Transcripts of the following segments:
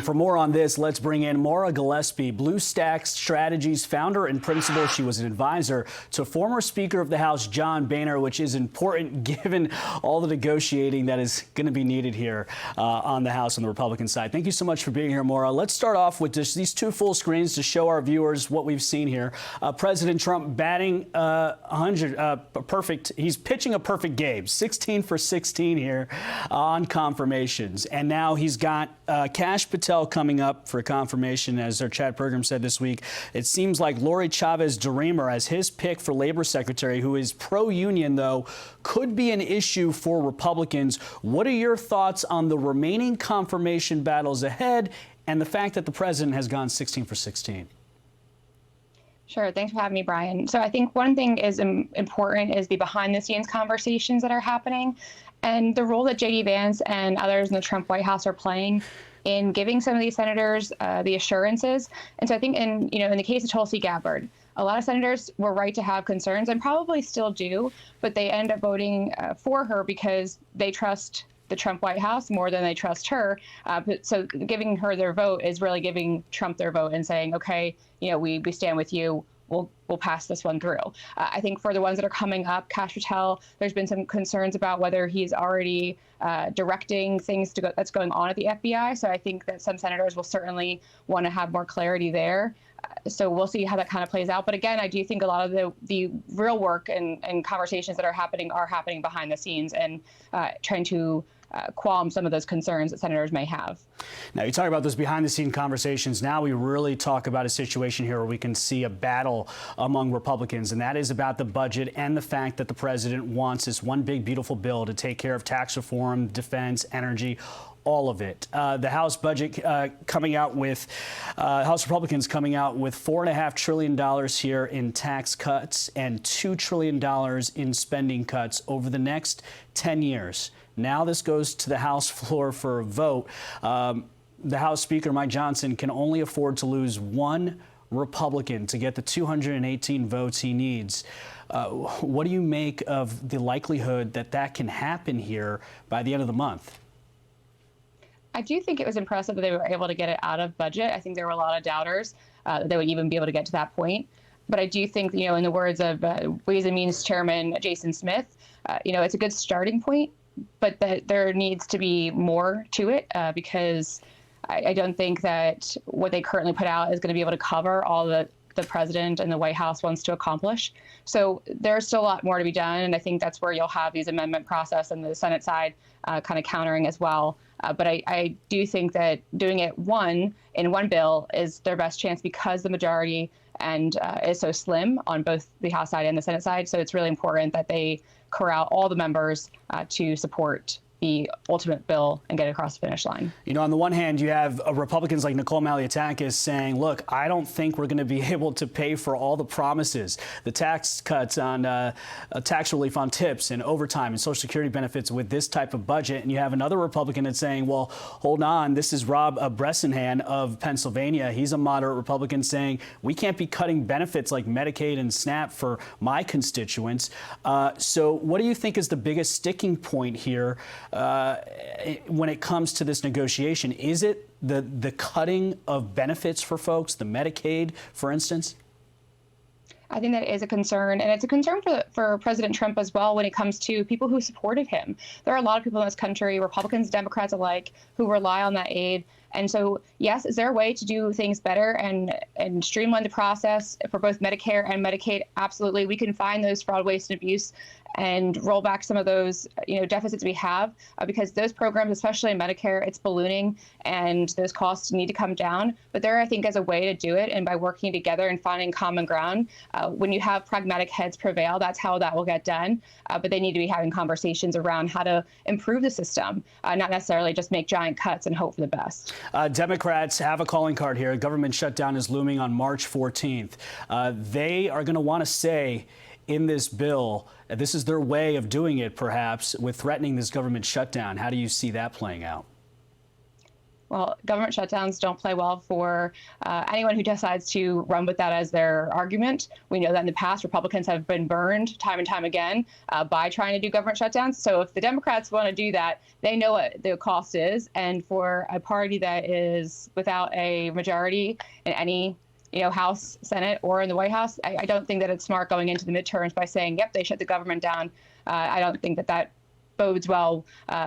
For more on this, let's bring in Maura Gillespie, Bluestack Strategies founder and principal. She was an advisor to former Speaker of the House, John Boehner, which is important given all the negotiating that is going to be needed here on the House on the Republican side. Thank you so much for being here, Maura. Let's start off with just these two full screens to show our viewers what we've seen here. President Trump batting 100, perfect. He's pitching a perfect game, 16 for 16 here on confirmations. And now he's got Kash Patel coming up for confirmation, as our chat program said this week. It seems like Lori Chavez-DeRemer as his pick for labor secretary, who is pro-union, though, could be an issue for Republicans. What are your thoughts on the remaining confirmation battles ahead and the fact that the president has gone 16 for 16? Sure. Thanks for having me, Brian. So I think one thing is important is the behind-the-scenes conversations that are happening and the role that J.D. Vance and others in the Trump White House are playing in giving some of these senators the assurances. And so I think in the case of Tulsi Gabbard, a lot of senators were right to have concerns and probably still do, but they end up voting for her because they trust the Trump White House more than they trust her. So giving her their vote is really giving Trump their vote and saying, okay, we stand with you. We'll pass this one through. I think for the ones that are coming up, Kash Patel, there's been some concerns about whether he's already directing things that's going on at the FBI. So I think that some senators will certainly want to have more clarity there. So we'll see how that kind of plays out. But again, I do think a lot of the real work and conversations that are happening behind the scenes and trying to qualm some of those concerns that senators may have. Now, you talk about those behind-the-scenes conversations. Now we really talk about a situation here where we can see a battle among Republicans, and that is about the budget and the fact that the president wants this one big, beautiful bill to take care of tax reform, defense, energy, all of it. The House budget coming out with, House Republicans coming out with $4.5 trillion here in tax cuts and $2 trillion in spending cuts over the next 10 years. Now this goes to the House floor for a vote. The House Speaker, Mike Johnson, can only afford to lose one Republican to get the 218 votes he needs. What do you make of the likelihood that that can happen here by the end of the month? I do think it was impressive that they were able to get it out of budget. I think there were a lot of doubters that they would even be able to get to that point. But I do think, in the words of Ways and Means Chairman Jason Smith, it's a good starting point, but that there needs to be more to it because I don't think that what they currently put out is going to be able to cover all the president and the White House wants to accomplish. So there's still a lot more to be done. And I think that's where you'll have these amendment process and the Senate side kind of countering as well. But I do think that doing it in one bill is their best chance because the majority is so slim on both the House side and the Senate side. So it's really important that they corral all the members to support the ultimate bill and get it across the finish line. On the one hand, you have Republicans like Nicole Maliotakis saying, look, I don't think we're going to be able to pay for all the promises, the tax cuts on tax relief on tips and overtime and Social Security benefits with this type of budget. And you have another Republican that's saying, well, hold on, this is Rob Bressenhan of Pennsylvania. He's a moderate Republican saying we can't be cutting benefits like Medicaid and SNAP for my constituents. So what do you think is the biggest sticking point here when it comes to this negotiation? Is it the cutting of benefits for folks, the Medicaid, for instance? I think that is a concern, and it's a concern for President Trump as well when it comes to people who supported him. There are a lot of people in this country, Republicans, Democrats alike, who rely on that aid. And so, yes, is there a way to do things better and streamline the process for both Medicare and Medicaid? Absolutely. We can find those fraud, waste, and abuse and roll back some of those deficits we have because those programs, especially in Medicare, it's ballooning and those costs need to come down. But there, I think, is a way to do it. And by working together and finding common ground, when you have pragmatic heads prevail, that's how that will get done. But they need to be having conversations around how to improve the system, not necessarily just make giant cuts and hope for the best. Democrats have a calling card here. Government shutdown is looming on March 14th. They are going to want to say in this bill, this is their way of doing it, perhaps, with threatening this government shutdown. How do you see that playing out? Well, government shutdowns don't play well for anyone who decides to run with that as their argument. We know that in the past, Republicans have been burned time and time again by trying to do government shutdowns. So if the Democrats want to do that, they know what the cost is. And for a party that is without a majority in any House, Senate, or in the White House, I don't think that it's smart going into the midterms by saying, yep, they shut the government down. I don't think that that bodes well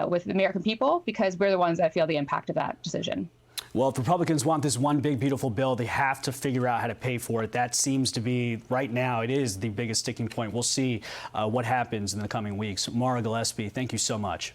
with the American people, because we're the ones that feel the impact of that decision. Well, if Republicans want this one big, beautiful bill, they have to figure out how to pay for it. That seems to be, right now, it is the biggest sticking point. We'll see what happens in the coming weeks. Maura Gillespie, thank you so much.